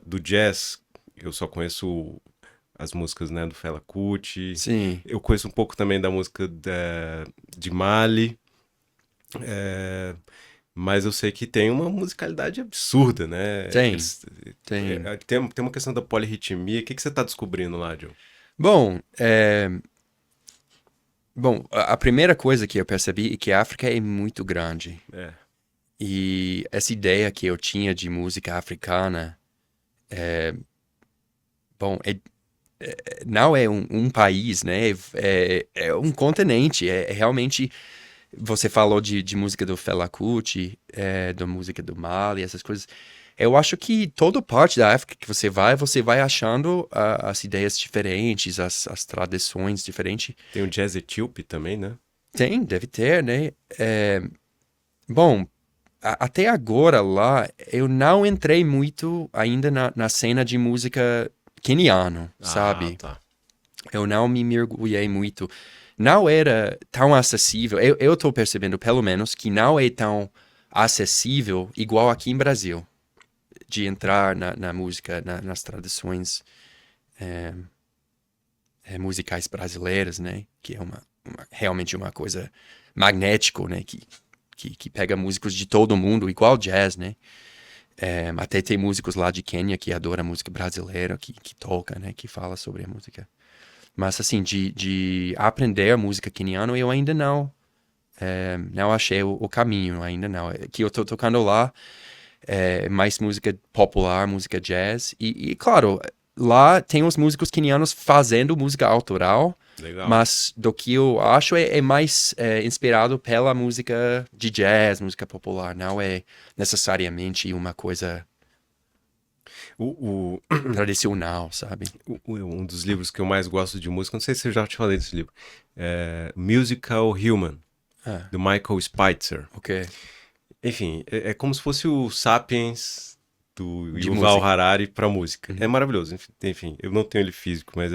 do jazz. Eu só conheço as músicas, né, do Fela Kuti. Sim. Eu conheço um pouco também da música de Mali. Mas eu sei que tem uma musicalidade absurda, né? Tem. Tem uma questão da polirritmia. O que você tá descobrindo lá, John? Bom, a primeira coisa que eu percebi é que a África é muito grande. E essa ideia que eu tinha de música africana, não é um país, né? É um continente. Realmente você falou de música do Fela Kuti, da música do Mali, essas coisas. Eu acho que toda parte da África que você vai achando as ideias diferentes, as tradições diferentes. Tem o jazz etíope também, né? Tem, deve ter, né? Bom, até agora lá, eu não entrei muito ainda na cena de música queniano, sabe? Tá. Eu não me mergulhei muito. Não era tão acessível. Eu tô percebendo, pelo menos, que não é tão acessível igual aqui em Brasil. De entrar na música, nas tradições musicais brasileiras, né? Que é realmente uma coisa magnético, né? Que pega músicos de todo mundo, igual jazz, né? Até tem músicos lá de Quênia que adoram a música brasileira, que toca, né? Que fala sobre a música. Mas, assim, de aprender a música queniana, eu ainda não achei o caminho, ainda não. Que eu tô tocando lá mais música popular, música jazz. E, claro, lá tem os músicos quenianos fazendo música autoral. Legal. Mas do que eu acho é mais inspirado pela música de jazz, música popular. Não é necessariamente uma coisa tradicional, sabe? Um dos livros que eu mais gosto de música, não sei se eu já te falei desse livro, é Musical Human, do Michael Spitzer. Ok. Enfim, é como se fosse o Sapiens do De Yuval música. Harari para música. É maravilhoso. Enfim, eu não tenho ele físico, mas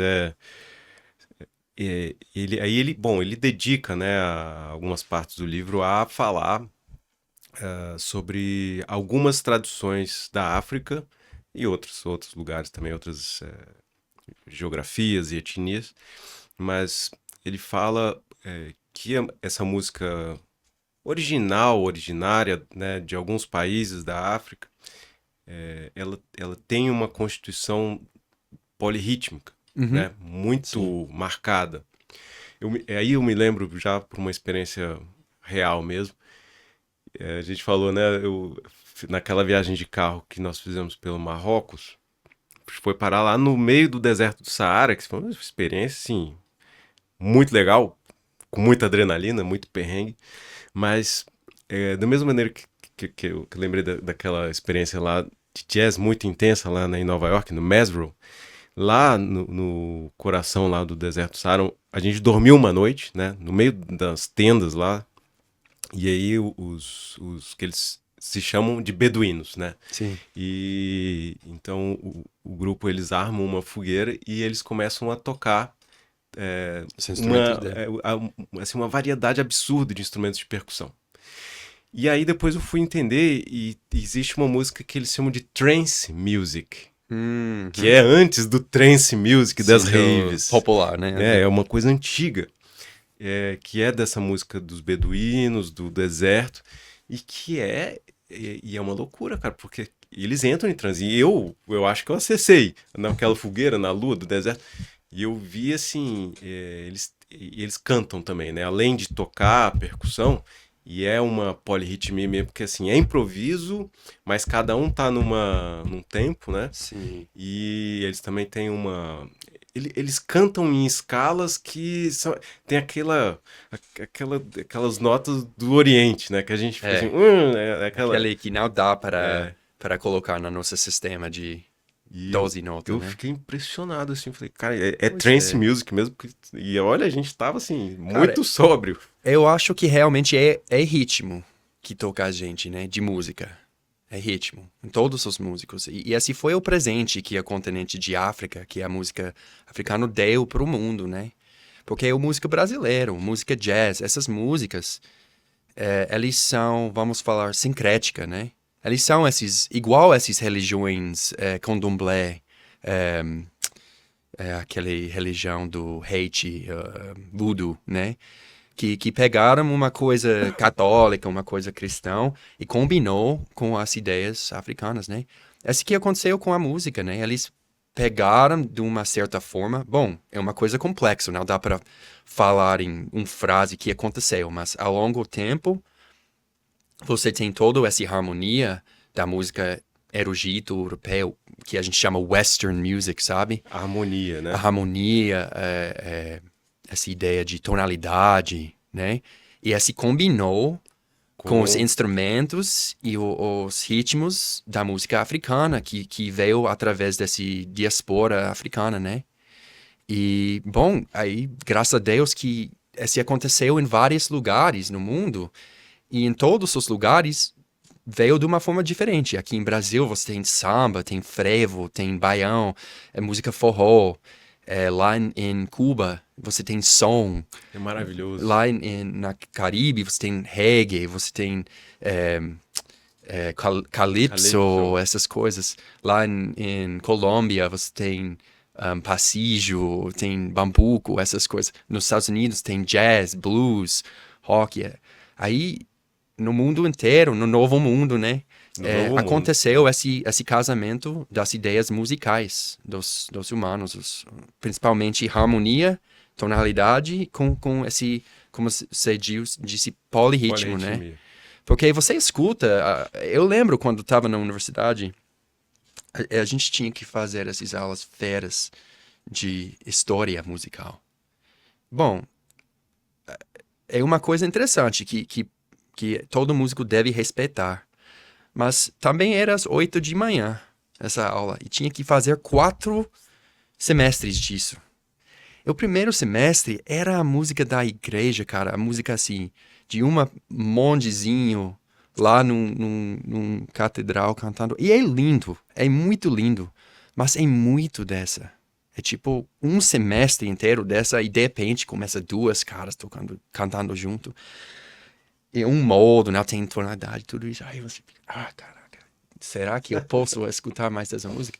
ele dedica, né, algumas partes do livro a falar sobre algumas tradições da África e outros lugares também, outras geografias e etnias, mas ele fala que essa música originária, né, de alguns países da África, ela tem uma constituição polirrítmica, né, muito marcada. Aí eu me lembro já por uma experiência real mesmo. A gente falou, né, naquela viagem de carro que nós fizemos pelo Marrocos, foi parar lá no meio do deserto do Saara, que foi uma experiência, assim, muito legal, com muita adrenalina, muito perrengue, mas da mesma maneira que eu lembrei daquela experiência lá de jazz muito intensa lá em Nova York, no Masborough, lá no coração lá do deserto do Saara, a gente dormiu uma noite, né, no meio das tendas lá, e aí os que eles se chamam de beduínos, né? Sim. E então o grupo, eles armam uma fogueira e eles começam a tocar Os instrumentos dele. assim, uma variedade absurda de instrumentos de percussão. E aí depois eu fui entender e existe uma música que eles chamam de trance music, que é antes do trance music das raves. Popular, né? É uma coisa antiga, que é dessa música dos beduínos, do deserto, e que é uma loucura, cara, porque eles entram em transe. E eu acho que eu acessei naquela fogueira, na lua do deserto, e eu vi, assim, eles cantam também, né? Além de tocar a percussão, e é uma polirritmia mesmo, porque, assim, é improviso, mas cada um tá num tempo, né? Sim. E eles também têm eles cantam em escalas que tem aquelas notas do Oriente, né? Que a gente fica assim... Aquele que não dá para colocar no nosso sistema de 12 notas, eu né? fiquei impressionado, assim. Falei, cara, é trance music mesmo. E olha, a gente tava, assim, muito sóbrio. Eu acho que realmente é ritmo que toca a gente, né? De música. É ritmo, em todos os músicos. E esse foi o presente que o continente de África, que a música africana deu para o mundo, né? Porque é a música brasileira, música jazz, essas músicas, eles são, vamos falar, sincrética, né? Eles são igual essas religiões, candomblé, aquela religião do Haiti, voodoo, né? Que pegaram uma coisa católica, uma coisa cristã e combinou com as ideias africanas, né? Isso que aconteceu com a música, né? Eles pegaram de uma certa forma. Bom, é uma coisa complexa, não dá para falar em uma frase que aconteceu, mas ao longo do tempo você tem toda essa harmonia da música erudito europeu, que a gente chama Western music, sabe? A harmonia, né? A harmonia, essa ideia de tonalidade, né? E esse combinou com os Com- instrumentos e os ritmos da música africana, que veio através dessa diaspora africana, né? E, bom, aí, graças a Deus que isso aconteceu em vários lugares no mundo, e em todos os lugares veio de uma forma diferente. Aqui em Brasil você tem samba, tem frevo, tem baião, música forró. Lá em Cuba você tem som. É maravilhoso. Lá na Caribe você tem reggae, você tem calypso, essas coisas. Lá em Colômbia você tem passillo, tem bambuco, essas coisas. Nos Estados Unidos tem jazz, blues, rock. Aí no mundo inteiro, no novo mundo, né? No novo mundo. Aconteceu esse casamento das ideias musicais dos humanos, principalmente harmonia, tonalidade com esse, como você disse, polirritmo, né? Polirritmia. Porque você escuta, eu lembro quando estava na universidade, a gente tinha que fazer essas aulas feras de história musical. Bom, é uma coisa interessante que todo músico deve respeitar. Mas também era às 8 da manhã, essa aula. E tinha que fazer 4 semestres disso. E o primeiro semestre era a música da igreja, cara. A música, assim, de uma mongezinho lá num catedral cantando. E é lindo, é muito lindo. Mas é muito dessa. É tipo um semestre inteiro dessa e de repente começa 2 caras cantando junto. E um modo, né? Tem tonalidade, tudo isso. Aí você fica, caraca, será que eu posso escutar mais dessa música?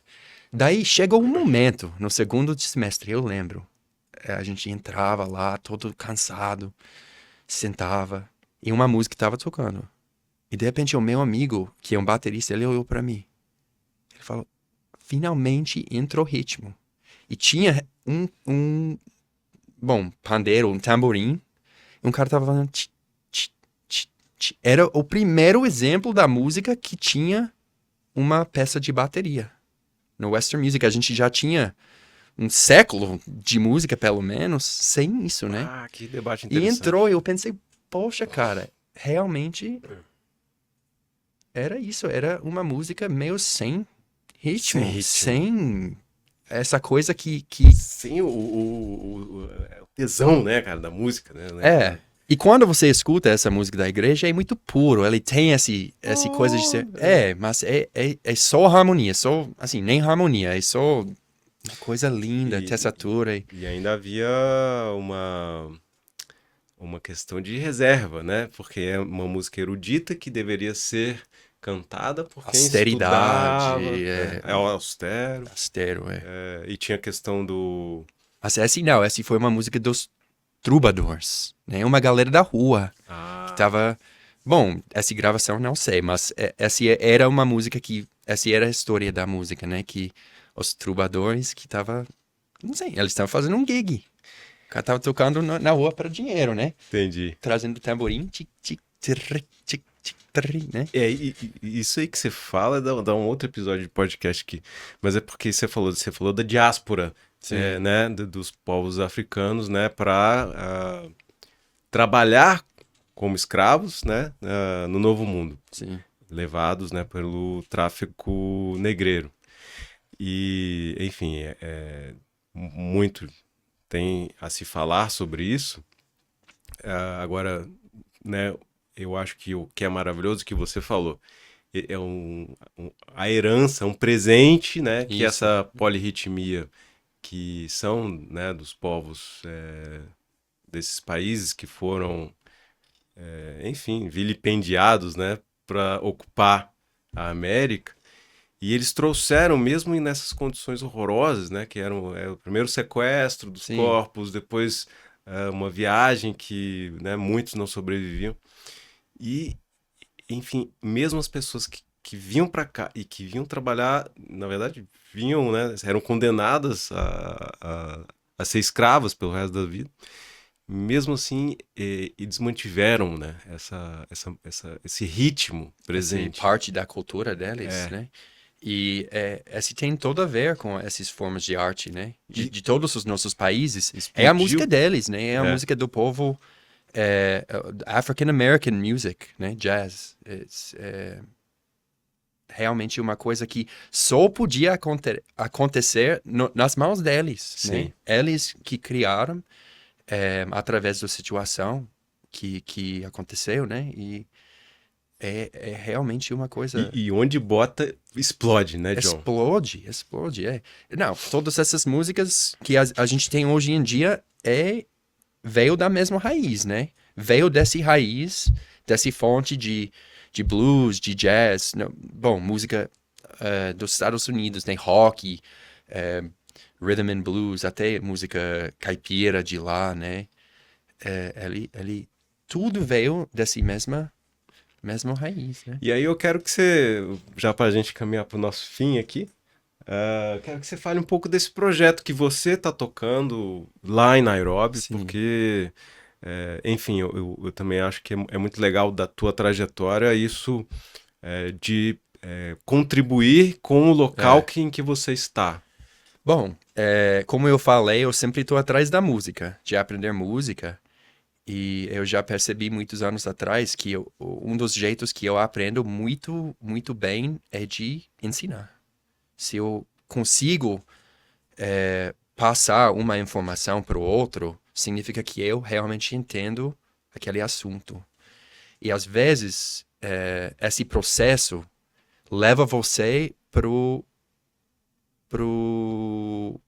Daí chegou um momento, no segundo semestre, eu lembro. A gente entrava lá, todo cansado, sentava, e uma música estava tocando. E de repente o meu amigo, que é um baterista, ele olhou para mim. Ele falou, finalmente entrou ritmo. E tinha pandeiro, um tamborim, e um cara tava falando... Era o primeiro exemplo da música que tinha uma peça de bateria. No Western Music, a gente já tinha um século de música, pelo menos, sem isso, né? Ah, que debate E interessante. entrou, e eu pensei, poxa, cara, realmente era isso. Era uma música meio sem ritmo, sem essa coisa que... Sem o tesão, né, cara, da música, né? É. E quando você escuta essa música da igreja, é muito puro. Ele tem essa coisa de ser... Mas é só harmonia. Só, assim, nem harmonia. É só uma coisa linda, tessatura. E ainda havia uma questão de reserva, né? Porque é uma música erudita que deveria ser cantada por quem Austeridade. estudava. É austero. Austero, E tinha a questão do... Mas essa foi uma música dos troubadours, né? Uma galera da rua que tava... Bom, essa gravação não sei, mas essa era uma música que... Essa era a história da música, né? Que os troubadours que tava... Não sei, eles estavam fazendo um gig. O cara tava tocando na rua para dinheiro, né? Entendi. Trazendo tamborim, tic, tic, tic, tic, tic, né? E isso aí que você fala dá um outro episódio de podcast aqui. Mas é porque você falou da diáspora, né, dos povos africanos, né, para trabalhar como escravos, né, no Novo Mundo. Sim. Levados, né, pelo tráfico negreiro. E, enfim, muito tem a se falar sobre isso. Agora, né, eu acho que o que é maravilhoso que você falou é a herança, um presente, né, que essa polirritmia que são, né, dos povos desses países que foram, enfim, vilipendiados, né, para ocupar a América. E eles trouxeram, mesmo nessas condições horrorosas, né, que eram o primeiro sequestro dos corpos, depois uma viagem que, né, muitos não sobreviviam. E, enfim, mesmo as pessoas que vinham para cá e que vinham trabalhar, na verdade, vinham, né, eram condenadas a ser escravas pelo resto da vida. Mesmo assim, e desmantiveram, né, esse ritmo presente. Parte da cultura deles, né? E esse tem todo a ver com essas formas de arte, né? De todos os nossos países. Explodiu. É a música deles, né? É a música do povo African American music, né? Jazz. Realmente uma coisa que só podia acontecer nas mãos deles, Sim. né? Eles que criaram através da situação que aconteceu, né? E é realmente uma coisa... E onde bota, explode, né, John? Explode. Não, todas essas músicas que a gente tem hoje em dia veio da mesma raiz, né? Veio dessa raiz, dessa fonte de blues, de jazz, não, bom, música dos Estados Unidos, né? Rock, rhythm and blues, até música caipira de lá, né? Tudo veio dessa mesma raiz, né? E aí eu quero que você, já pra gente caminhar pro nosso fim aqui, quero que você fale um pouco desse projeto que você tá tocando lá em Nairobi, Sim. porque, enfim, eu também acho que é muito legal da tua trajetória isso de contribuir com o local em que você está. Bom, como eu falei, eu sempre estou atrás da música, de aprender música. E eu já percebi muitos anos atrás que um dos jeitos que eu aprendo muito, muito bem é de ensinar. Se eu consigo passar uma informação para o outro, significa que eu realmente entendo aquele assunto. E às vezes, esse processo leva você pro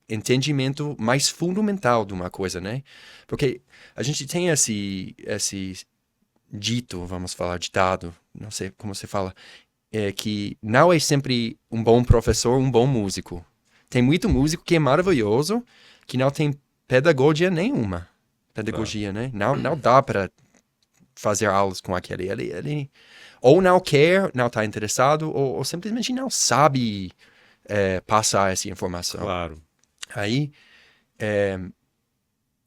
entendimento mais fundamental de uma coisa, né? Porque a gente tem esse dito, vamos falar, ditado, não sei como você fala, que não é sempre um bom professor, um bom músico. Tem muito músico que é maravilhoso, que não tem pedagogia nenhuma. Né? Não dá para fazer aulas com aquele. Ele ou não quer, não está interessado, ou simplesmente não sabe passar essa informação. Claro. Aí,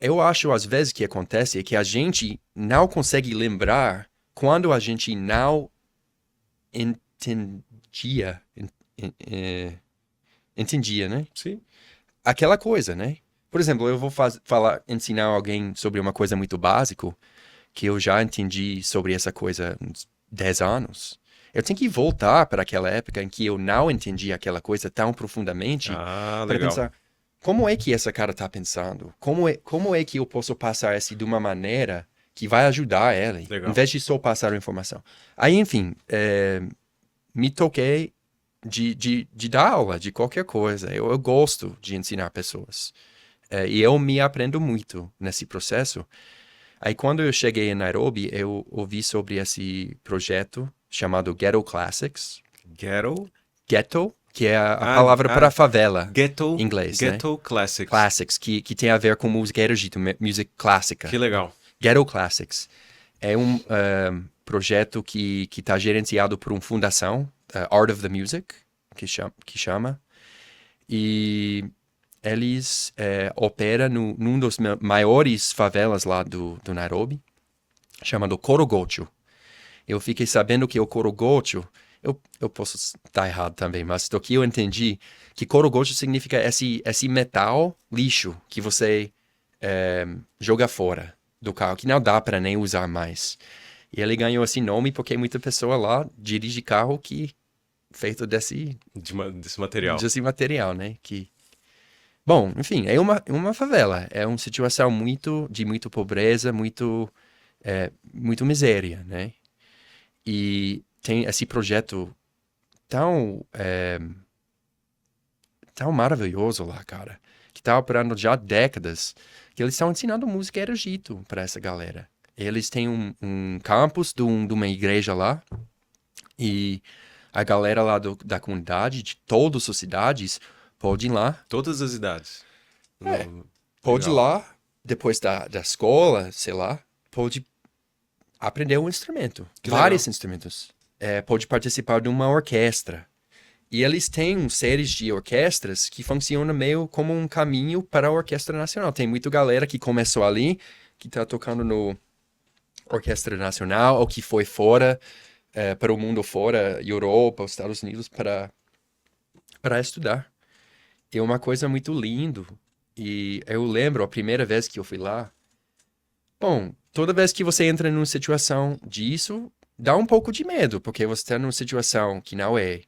eu acho às vezes que acontece é que a gente não consegue lembrar quando a gente não entendia, né? Sim. Aquela coisa, né? Por exemplo, eu vou ensinar alguém sobre uma coisa muito básica que eu já entendi sobre essa coisa há uns 10 anos. Eu tenho que voltar para aquela época em que eu não entendi aquela coisa tão profundamente para Legal. pensar, como é que essa cara está pensando? Como é que eu posso passar isso de uma maneira que vai ajudar ela, Legal. em vez de só passar a informação? Aí, enfim, me toquei de dar aula de qualquer coisa. Eu gosto de ensinar pessoas. E eu me aprendo muito nesse processo. Aí, quando eu cheguei em Nairobi, eu ouvi sobre esse projeto chamado Ghetto Classics. Ghetto, que é a palavra para favela. Ghetto, em inglês, Ghetto né? Classics. Classics, que tem a ver com música erudita, música clássica. Que legal. Ghetto Classics. É um projeto que está gerenciado por uma fundação, Art of the Music, que chama. E eles operam num dos maiores favelas lá do Nairobi, chamado Korogocho. Eu fiquei sabendo que o Korogocho, eu posso estar errado também, mas do que eu entendi, que Korogocho significa esse metal lixo que você joga fora do carro, que não dá para nem usar mais. E ele ganhou esse nome porque muita pessoa lá dirige carro feito desse material. Desse material, né? Bom, enfim, é uma favela. É uma situação de muito pobreza, muito miséria, né? E tem esse projeto tão maravilhoso lá, cara, que tá operando já há décadas, que eles estão ensinando música erudita para essa galera. Eles têm um campus de uma igreja lá, e a galera lá da comunidade, de todas as cidades, pode ir lá. Todas as idades. Pode ir lá, depois da escola, sei lá, pode aprender um instrumento. Vários instrumentos. Pode participar de uma orquestra. E eles têm séries de orquestras que funcionam meio como um caminho para a Orquestra Nacional. Tem muita galera que começou ali, que está tocando no Orquestra Nacional, ou que foi fora, para o mundo fora, Europa, os Estados Unidos, para estudar. É uma coisa muito linda. E eu lembro, a primeira vez que eu fui lá, Bom, toda vez que você entra numa situação disso, dá um pouco de medo, porque você está numa situação que não é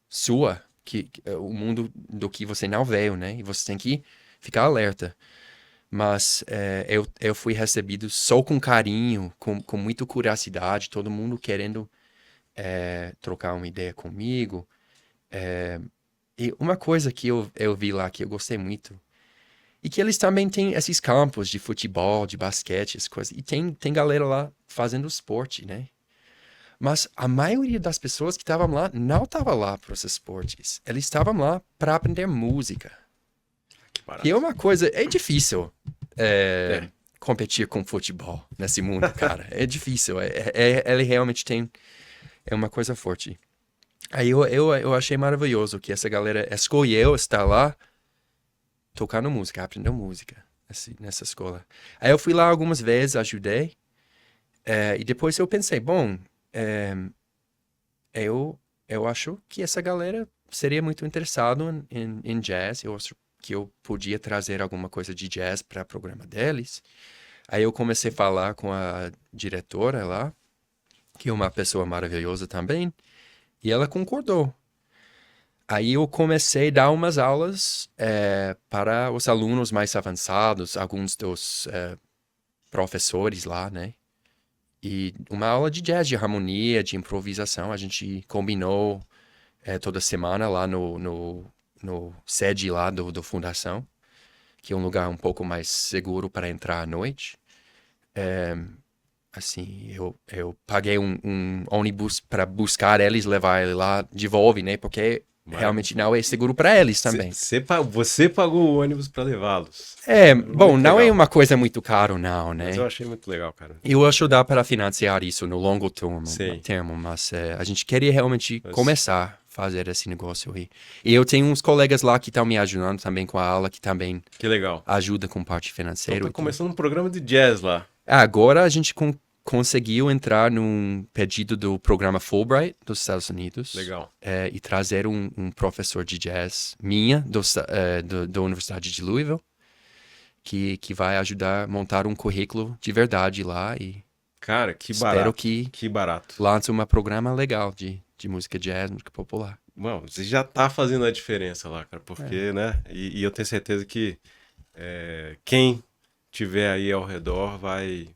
sua, que o mundo do que você não veio, né? E você tem que ficar alerta. Mas eu fui recebido só com carinho, com muita curiosidade, todo mundo querendo trocar uma ideia comigo. E uma coisa que eu vi lá que eu gostei muito, e que eles também têm esses campos de futebol, de basquete, as coisas, e tem galera lá fazendo esporte, né? Mas a maioria das pessoas que estavam lá não estava lá para os esportes. Eles estavam lá para aprender música. Que barato. Que é uma coisa, é difícil competir com futebol nesse mundo, cara. É difícil. Ele realmente é uma coisa forte. Aí eu achei maravilhoso que essa galera escolheu estar lá tocando música, aprendendo música nessa escola. Aí eu fui lá algumas vezes, ajudei. E depois eu pensei, bom, eu acho que essa galera seria muito interessado em jazz. Eu acho que eu podia trazer alguma coisa de jazz para o programa deles. Aí eu comecei a falar com a diretora lá, que é uma pessoa maravilhosa também, e ela concordou. Aí eu comecei a dar umas aulas para os alunos mais avançados, alguns dos professores lá, né? E uma aula de jazz, de harmonia, de improvisação, a gente combinou toda semana lá no sede lá do Fundação, que é um lugar um pouco mais seguro para entrar à noite. Assim, eu paguei um ônibus para buscar eles, levar eles lá de volta, né? Porque realmente não é seguro para eles também. Você pagou o ônibus para levá-los. Bom, não legal. é uma coisa muito caro, não, né? Mas eu achei muito legal, cara. Eu acho que dá para financiar isso no longo Sim. termo, mas a gente queria realmente começar a fazer esse negócio aí. E eu tenho uns colegas lá que estão me ajudando também com a aula, que também Que legal. ajuda com parte financeira. Então tá começando um programa de jazz lá. Agora a gente conseguiu entrar num pedido do programa Fulbright dos Estados Unidos. Legal. E trazer um professor de jazz da Universidade de Louisville, que vai ajudar a montar um currículo de verdade lá e Cara, que espero barato. que Que barato. lance um programa legal de música jazz, música popular. Bom, você já tá fazendo a diferença lá, cara, porque, né? E eu tenho certeza que quem tiver aí ao redor vai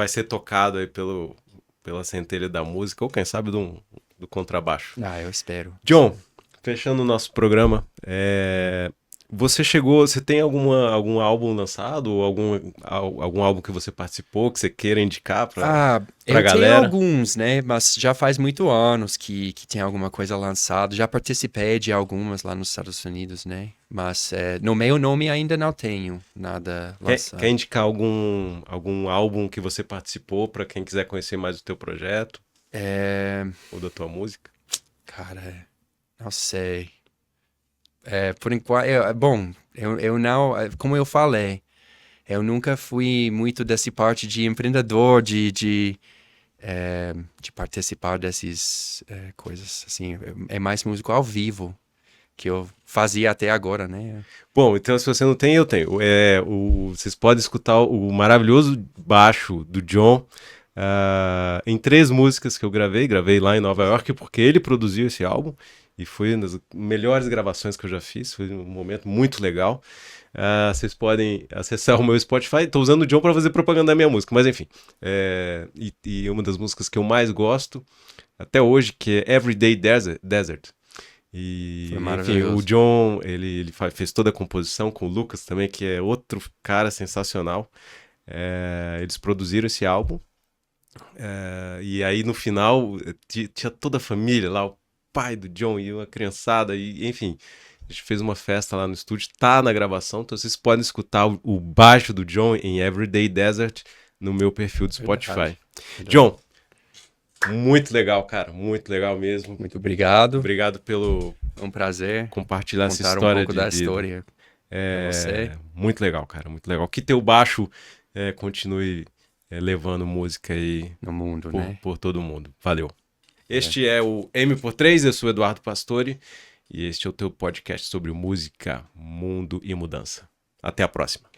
ser tocado aí pela centelha da música, ou quem sabe do contrabaixo. Eu espero. John, fechando o nosso programa, você tem algum álbum lançado, ou algum álbum que você participou, que você queira indicar pra galera? Eu tenho alguns, né, mas já faz muito anos que tem alguma coisa lançada, já participei de algumas lá nos Estados Unidos, né, mas no meu nome ainda não tenho nada lançado. Quer indicar algum álbum que você participou para quem quiser conhecer mais do teu projeto? Ou da tua música? Cara, não sei. Por enquanto, eu não, como eu falei, eu nunca fui muito dessa parte de empreendedor, de participar dessas coisas, assim, é mais músico ao vivo, que eu fazia até agora, né? Bom, então se você não tem, eu tenho. Vocês podem escutar o maravilhoso baixo do John em 3 músicas que eu gravei lá em Nova York, porque ele produziu esse álbum. E foi uma das melhores gravações que eu já fiz. Foi um momento muito legal. Vocês podem acessar o meu Spotify. Estou usando o John para fazer propaganda da minha música. Mas enfim. E uma das músicas que eu mais gosto até hoje, que é Everyday Desert. E enfim, o John ele fez toda a composição com o Lucas também, que é outro cara sensacional. Eles produziram esse álbum. E aí no final tinha toda a família lá, o pai do John e uma criançada, e enfim, a gente fez uma festa lá no estúdio, tá na gravação, então vocês podem escutar o baixo do John em Everyday Desert no meu perfil do Spotify. John, muito legal, cara, muito legal mesmo. Muito obrigado. Obrigado pelo um prazer compartilhar essa história um pouco da história. Muito legal, cara, muito legal. Que teu baixo continue levando música aí no mundo, por todo mundo. Valeu. Este é o M por3, eu sou Eduardo Pastore e este é o teu podcast sobre música, mundo e mudança. Até a próxima.